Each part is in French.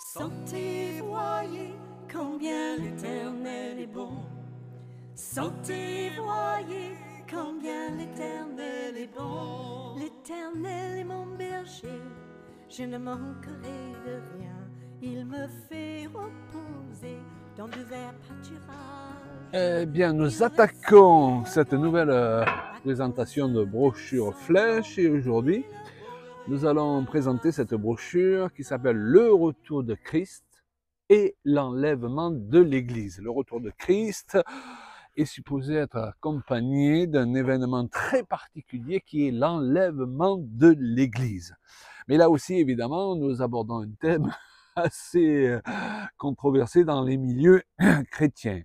Sentez, voyez combien l'Éternel est bon. Sentez, voyez combien l'Éternel est bon. L'Éternel est mon berger, je ne manquerai de rien. Il me fait reposer dans de verts pâturages. Eh bien, nous attaquons cette nouvelle présentation de brochure Flèche et aujourd'hui, nous allons présenter cette brochure qui s'appelle Le retour de Christ et l'enlèvement de l'Église. Le retour de Christ est supposé être accompagné d'un événement très particulier qui est l'enlèvement de l'Église. Mais là aussi, évidemment, nous abordons un thème assez controversé dans les milieux chrétiens.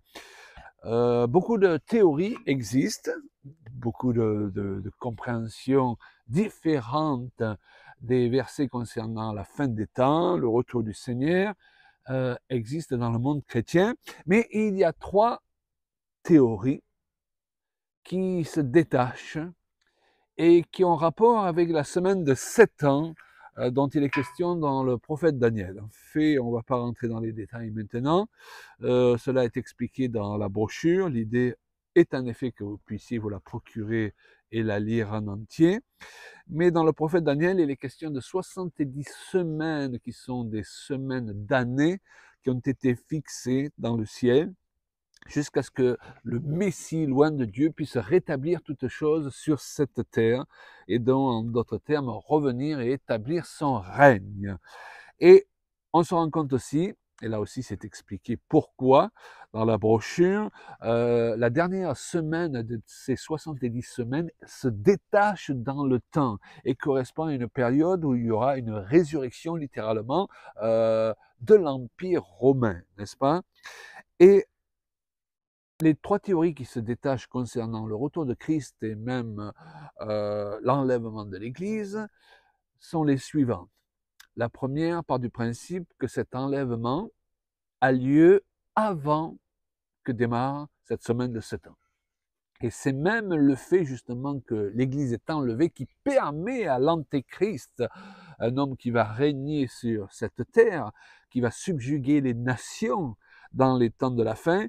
Beaucoup de théories existent, beaucoup de compréhensions différentes des versets concernant la fin des temps, le retour du Seigneur, existent dans le monde chrétien, mais il y a trois théories qui se détachent et qui ont rapport avec la semaine de 7 ans dont il est question dans le prophète Daniel. En fait, on ne va pas rentrer dans les détails maintenant. Cela est expliqué dans la brochure. L'idée est en effet que vous puissiez vous la procurer et la lire en entier. Mais dans le prophète Daniel, il est question de 70 semaines qui sont des semaines d'années qui ont été fixées dans le ciel jusqu'à ce que le Messie, loin de Dieu, puisse rétablir toutes choses sur cette terre et donc, en d'autres termes, revenir et établir son règne. Et on se rend compte aussi, et là aussi c'est expliqué pourquoi dans la brochure, la dernière semaine de ces 70 semaines se détache dans le temps et correspond à une période où il y aura une résurrection littéralement de l'Empire romain, n'est-ce pas? Et les trois théories qui se détachent concernant le retour de Christ et même l'enlèvement de l'Église sont les suivantes. La première part du principe que cet enlèvement a lieu avant que démarre cette semaine de 7 ans. Et c'est même le fait justement que l'Église est enlevée qui permet à l'Antéchrist, un homme qui va régner sur cette terre, qui va subjuguer les nations dans les temps de la fin,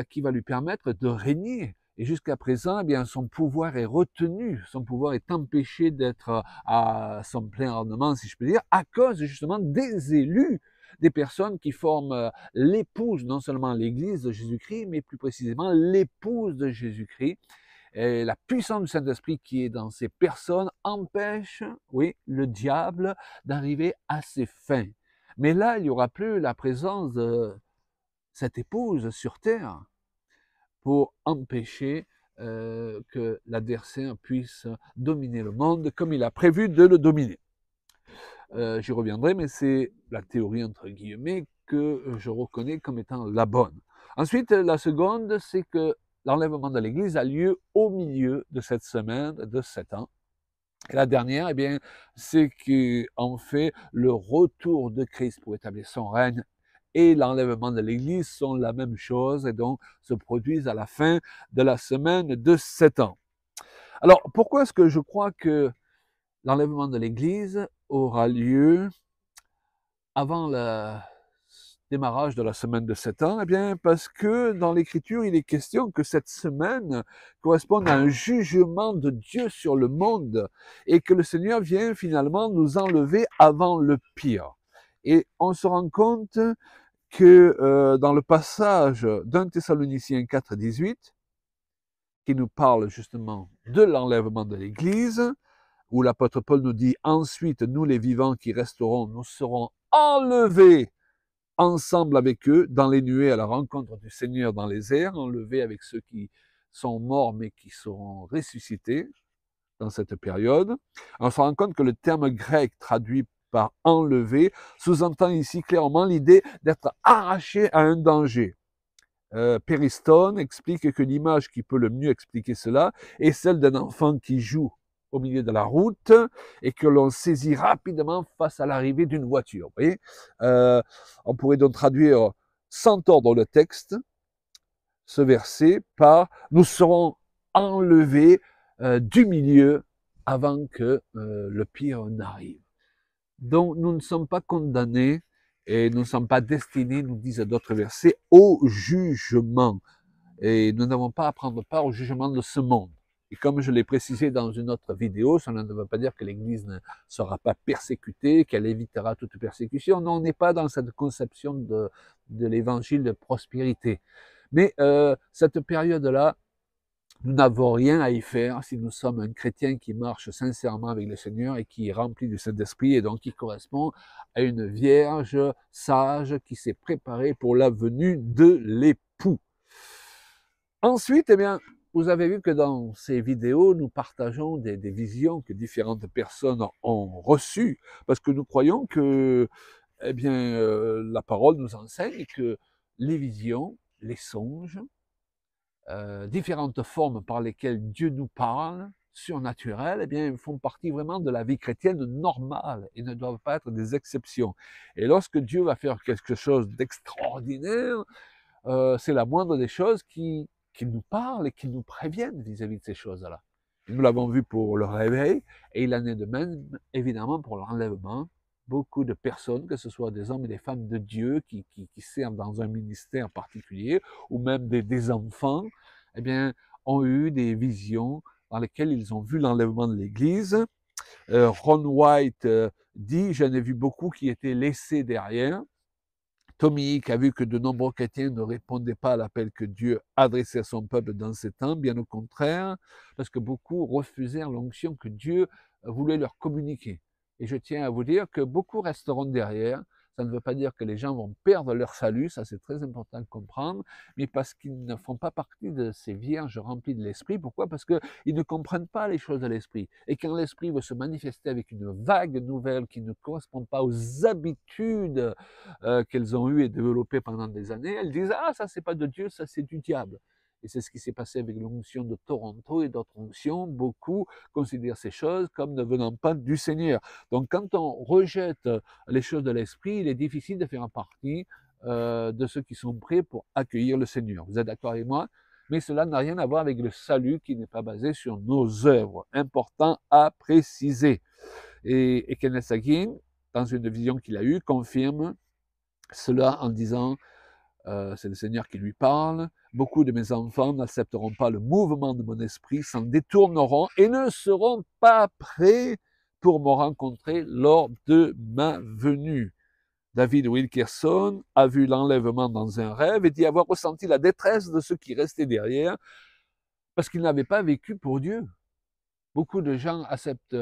qui va lui permettre de régner. Et jusqu'à présent, eh bien, son pouvoir est retenu, son pouvoir est empêché d'être à son plein ornement, si je peux dire, à cause justement des élus, des personnes qui forment l'épouse, non seulement l'Église de Jésus-Christ, mais plus précisément l'épouse de Jésus-Christ. Et la puissance du Saint-Esprit qui est dans ces personnes empêche, oui, le diable d'arriver à ses fins. Mais là, il n'y aura plus la présence de cette épouse sur terre pour empêcher que l'adversaire puisse dominer le monde comme il a prévu de le dominer. J'y reviendrai, mais c'est la théorie entre guillemets que je reconnais comme étant la bonne. Ensuite, la seconde, c'est que l'enlèvement de l'Église a lieu au milieu de cette semaine de 7 ans. Et la dernière, eh bien, c'est qu'en fait, le retour de Christ pour établir son règne et l'enlèvement de l'Église sont la même chose et donc se produisent à la fin de la semaine de 7 ans. Alors, pourquoi est-ce que je crois que l'enlèvement de l'Église aura lieu avant le démarrage de la semaine de 7 ans? Eh bien, parce que dans l'Écriture, il est question que cette semaine corresponde à un jugement de Dieu sur le monde et que le Seigneur vient finalement nous enlever avant le pire. Et on se rend compte que dans le passage d'un Thessaloniciens 4, 18, qui nous parle justement de l'enlèvement de l'Église, où l'apôtre Paul nous dit « Ensuite, nous les vivants qui resterons, nous serons enlevés ensemble avec eux dans les nuées à la rencontre du Seigneur dans les airs, enlevés avec ceux qui sont morts mais qui seront ressuscités dans cette période. » On se rend compte que le terme grec traduit par enlever sous-entend ici clairement l'idée d'être arraché à un danger. Péristone explique que l'image qui peut le mieux expliquer cela est celle d'un enfant qui joue au milieu de la route et que l'on saisit rapidement face à l'arrivée d'une voiture. Vous voyez, on pourrait donc traduire sans tordre le texte, ce verset, par « nous serons enlevés du milieu avant que le pire n'arrive ». Donc nous ne sommes pas condamnés Et nous ne sommes pas destinés, nous disent d'autres versets, au jugement. Et nous n'avons pas à prendre part au jugement de ce monde. Et comme je l'ai précisé dans une autre vidéo, cela ne veut pas dire que l'Église ne sera pas persécutée, qu'elle évitera toute persécution. Non, on n'est pas dans cette conception de l'évangile de prospérité. Mais cette période-là, nous n'avons rien à y faire si nous sommes un chrétien qui marche sincèrement avec le Seigneur et qui est rempli du Saint-Esprit et donc qui correspond à une vierge sage qui s'est préparée pour la venue de l'époux. Ensuite, eh bien, vous avez vu que dans ces vidéos, nous partageons des visions que différentes personnes ont reçues parce que nous croyons que eh bien, la parole nous enseigne que les visions, les songes, différentes formes par lesquelles Dieu nous parle, surnaturelles, eh bien, font partie vraiment de la vie chrétienne normale et ne doivent pas être des exceptions. Et lorsque Dieu va faire quelque chose d'extraordinaire, c'est la moindre des choses qu'il nous parle et qu'il nous prévienne vis-à-vis de ces choses-là. Nous l'avons vu pour le réveil et il en est de même, évidemment, pour l'enlèvement. Beaucoup de personnes, que ce soit des hommes et des femmes de Dieu qui servent dans un ministère particulier, ou même des enfants, eh bien, ont eu des visions dans lesquelles ils ont vu l'enlèvement de l'Église. Ron White dit, j'en ai vu beaucoup qui étaient laissés derrière. Tommy Hick a vu que de nombreux chrétiens ne répondaient pas à l'appel que Dieu adressait à son peuple dans ces temps, bien au contraire, parce que beaucoup refusèrent l'onction que Dieu voulait leur communiquer. Et je tiens à vous dire que beaucoup resteront derrière. Ça ne veut pas dire que les gens vont perdre leur salut, ça c'est très important de comprendre, mais parce qu'ils ne font pas partie de ces vierges remplies de l'esprit. Pourquoi? Parce qu'ils ne comprennent pas les choses de l'esprit. Et quand l'esprit veut se manifester avec une vague nouvelle qui ne correspond pas aux habitudes qu'elles ont eues et développées pendant des années, elles disent « Ah, ça c'est pas de Dieu, ça c'est du diable ». Et c'est ce qui s'est passé avec l'onction de Toronto et d'autres onctions. Beaucoup considèrent ces choses comme ne venant pas du Seigneur. Donc quand on rejette les choses de l'esprit, il est difficile de faire partie de ceux qui sont prêts pour accueillir le Seigneur. Vous êtes d'accord avec moi? Mais cela n'a rien à voir avec le salut qui n'est pas basé sur nos œuvres. Important à préciser. Et Kenneth Hagin, dans une vision qu'il a eue, confirme cela en disant c'est le Seigneur qui lui parle. Beaucoup de mes enfants n'accepteront pas le mouvement de mon esprit, s'en détourneront et ne seront pas prêts pour me rencontrer lors de ma venue. David Wilkerson a vu l'enlèvement dans un rêve et dit avoir ressenti la détresse de ceux qui restaient derrière parce qu'ils n'avaient pas vécu pour Dieu. Beaucoup de gens acceptent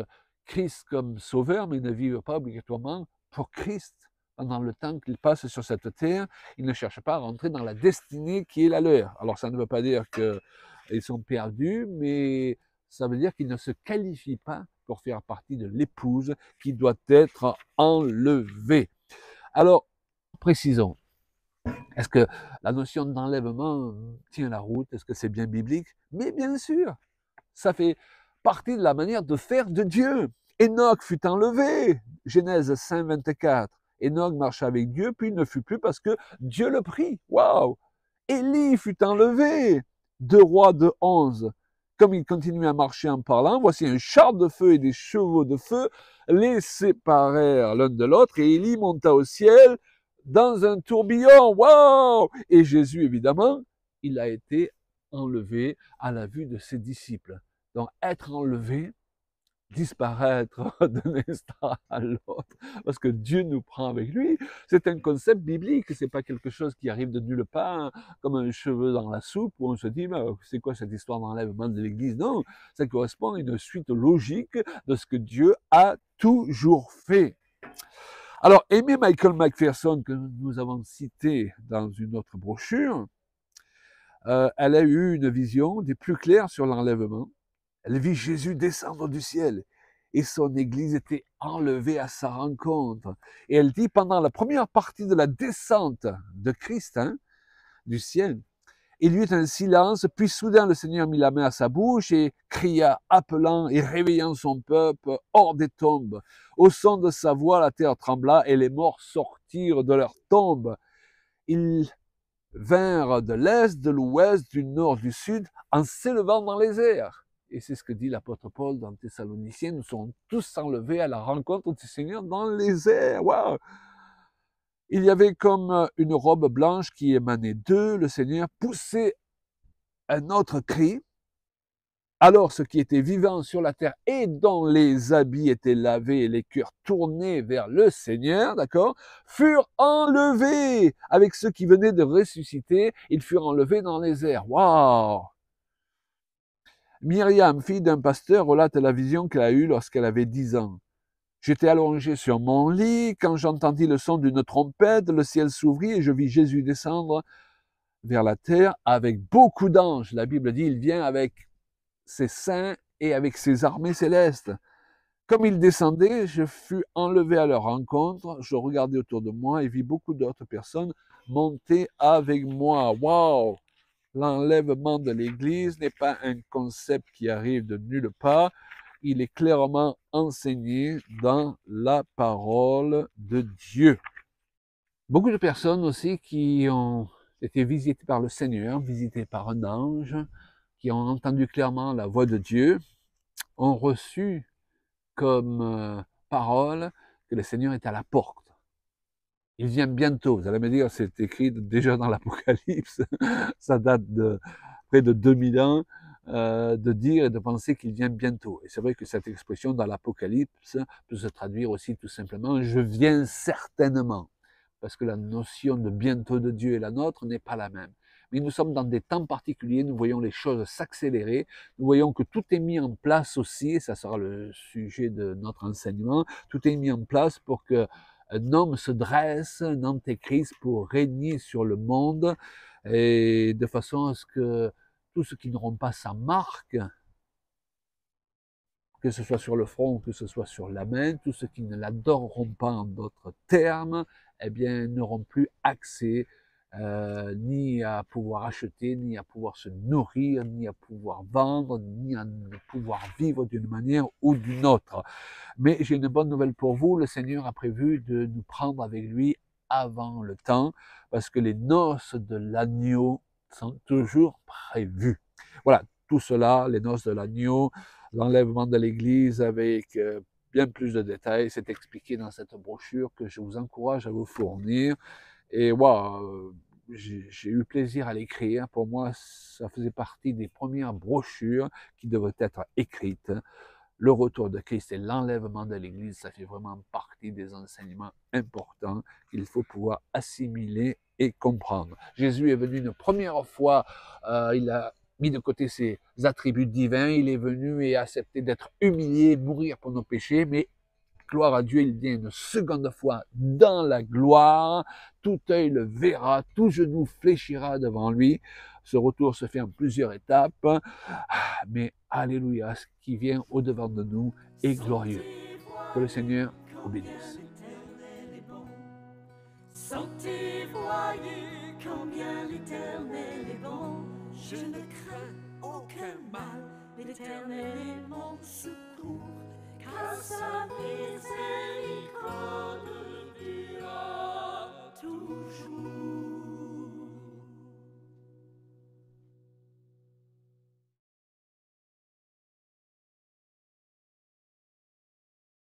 Christ comme sauveur, mais ne vivent pas obligatoirement pour Christ. Pendant le temps qu'ils passent sur cette terre, ils ne cherchent pas à rentrer dans la destinée qui est la leur. Alors ça ne veut pas dire qu'ils sont perdus, mais ça veut dire qu'ils ne se qualifient pas pour faire partie de l'épouse qui doit être enlevée. Alors, précisons, est-ce que la notion d'enlèvement tient la route? Est-ce que c'est bien biblique? Mais bien sûr, ça fait partie de la manière de faire de Dieu. Enoch fut enlevé, Genèse 5, 24. Enoch marcha avec Dieu, puis il ne fut plus parce que Dieu le prit. Waouh! Élie fut enlevé, 2 Rois 2, 11. Comme il continuait à marcher en parlant, voici un char de feu et des chevaux de feu les séparèrent l'un de l'autre, et Élie monta au ciel dans un tourbillon. Waouh! Et Jésus, évidemment, il a été enlevé à la vue de ses disciples. Donc, être enlevé, disparaître d'un instant à l'autre, parce que Dieu nous prend avec lui, c'est un concept biblique, c'est pas quelque chose qui arrive de nulle part, comme un cheveu dans la soupe, où on se dit, mais c'est quoi cette histoire d'enlèvement de l'Église? Non, ça correspond à une suite logique de ce que Dieu a toujours fait. Alors, Amy Michael Macpherson, que nous avons cité dans une autre brochure, elle a eu une vision des plus claires sur l'enlèvement. Elle vit Jésus descendre du ciel et son Église était enlevée à sa rencontre. Et elle dit, pendant la première partie de la descente de Christ, du ciel, il y eut un silence, puis soudain le Seigneur mit la main à sa bouche et cria, appelant et réveillant son peuple hors des tombes. Au son de sa voix, la terre trembla et les morts sortirent de leurs tombes. Ils vinrent de l'est, de l'ouest, du nord, du sud, en s'élevant dans les airs. Et c'est ce que dit l'apôtre Paul dans Thessaloniciens, nous serons tous enlevés à la rencontre du Seigneur dans les airs. Waouh! Il y avait comme une robe blanche qui émanait d'eux. Le Seigneur poussait un autre cri. Alors ceux qui étaient vivants sur la terre et dont les habits étaient lavés et les cœurs tournés vers le Seigneur, d'accord, furent enlevés avec ceux qui venaient de ressusciter. Ils furent enlevés dans les airs. Waouh! Myriam, fille d'un pasteur, relate la vision qu'elle a eue lorsqu'elle avait 10 ans. J'étais allongé sur mon lit quand j'entendis le son d'une trompette, le ciel s'ouvrit et je vis Jésus descendre vers la terre avec beaucoup d'anges. La Bible dit, il vient avec ses saints et avec ses armées célestes. Comme il descendait, je fus enlevé à leur rencontre. Je regardais autour de moi et vis beaucoup d'autres personnes monter avec moi. Waouh! L'enlèvement de l'Église n'est pas un concept qui arrive de nulle part. Il est clairement enseigné dans la parole de Dieu. Beaucoup de personnes aussi qui ont été visitées par le Seigneur, visitées par un ange, qui ont entendu clairement la voix de Dieu, ont reçu comme parole que le Seigneur est à la porte. Il vient bientôt. Vous allez me dire, c'est écrit déjà dans l'Apocalypse. Ça date de près de 2000 ans de dire et de penser qu'il vient bientôt. Et c'est vrai que cette expression dans l'Apocalypse peut se traduire aussi tout simplement « je viens certainement ». Parce que la notion de bientôt de Dieu et la nôtre n'est pas la même. Mais nous sommes dans des temps particuliers, nous voyons les choses s'accélérer, nous voyons que tout est mis en place aussi, et ça sera le sujet de notre enseignement, tout est mis en place pour que un homme se dresse, un antéchrist pour régner sur le monde, et de façon à ce que tous ceux qui n'auront pas sa marque, que ce soit sur le front, que ce soit sur la main, tous ceux qui ne l'adoreront pas en d'autres termes, eh bien, n'auront plus accès ni à pouvoir acheter, ni à pouvoir se nourrir, ni à pouvoir vendre, ni à pouvoir vivre d'une manière ou d'une autre. Mais j'ai une bonne nouvelle pour vous, le Seigneur a prévu de nous prendre avec lui avant le temps, parce que les noces de l'agneau sont toujours prévues. Voilà, tout cela, les noces de l'agneau, l'enlèvement de l'Église avec bien plus de détails, c'est expliqué dans cette brochure que je vous encourage à vous fournir. Et wow, j'ai eu plaisir à l'écrire. Pour moi, ça faisait partie des premières brochures qui devraient être écrites. Le retour de Christ et l'enlèvement de l'Église, ça fait vraiment partie des enseignements importants qu'il faut pouvoir assimiler et comprendre. Jésus est venu une première fois, il a mis de côté ses attributs divins, il est venu et a accepté d'être humilié, mourir pour nos péchés, mais gloire à Dieu, il vient une seconde fois dans la gloire, tout œil le verra, tout genou fléchira devant lui. Ce retour se fait en plusieurs étapes, mais alléluia, ce qui vient au-devant de nous est glorieux. Que le Seigneur vous bénisse. Sentez, voyez combien l'Éternel est bon. Je ne crains aucun mal, l'Éternel est mon secours, car sa miséricorde